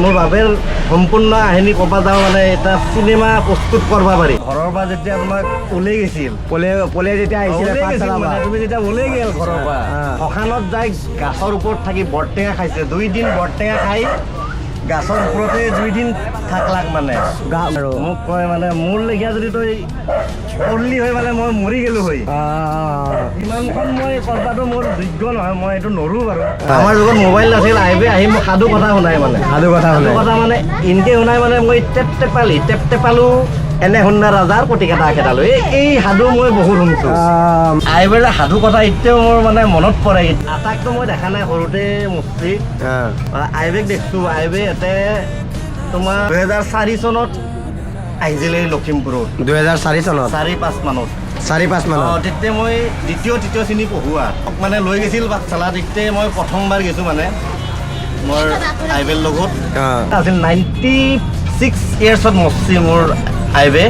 মোৰ বাবেৰ সম্পূৰ্ণ কাহিনী ক'ব যাওঁ মানে এটা চিনেমা প্ৰস্তুত কৰিব পাৰি ঘৰৰ পৰা যেতিয়া তোমাক ওলাই গৈছিল পলে যেতিয়া আহিছিলে তুমি যেতিয়া ওলাই গেল ঘৰৰ পৰা শ্মশানত যাই গাছৰ ওপৰত থাকি বৰটেঙা খাইছে 2 দিন বৰটেঙা খাই গাছৰ ওপৰতে 2 দিন থাকলাক মানে মোক কয় মানে মোৰ লেখীয়া যদি তই পল্লী হৈ মানে মই মৰি গেলো হৈ ইমানখন মই কথাটো মোৰ যোগ্য নহয় মই এইটো নৰো বাৰু আমাৰ যুগত মোবাইল নাছিল আহিবি আহি মোক সাধু কথা শুনাই মানে সাধু কথা মানে ইনকে শুনাই মানে মই টেপ টেপালো এনে শুনা ৰাজাৰ প্ৰতিকেইটা খেদালো এই সাধু মই বহুত শুনিছো আইবেলা সাধু কথা এতিয়াও মোৰ মানে মনত পৰে আটাইকটো মই দেখা নাই সৰুতে মস্তি আইবেক দেখছো আইবে এতে তোমাৰ 2004 চনত আহিছিলে লখিমপুৰত 2004 চনত 4-5 মানত তেতিয়া মই দ্বিতীয় তৃতীয় শ্ৰেণী পঢ়োৱা মানে লৈ গৈছিল বাচ্চালা তেতিয়া মই প্ৰথমবাৰ গৈছো মানে মোৰ আইবেৰ লগত আছিল 96 ইয়াৰ্ছত মস্তি মোৰ আইবে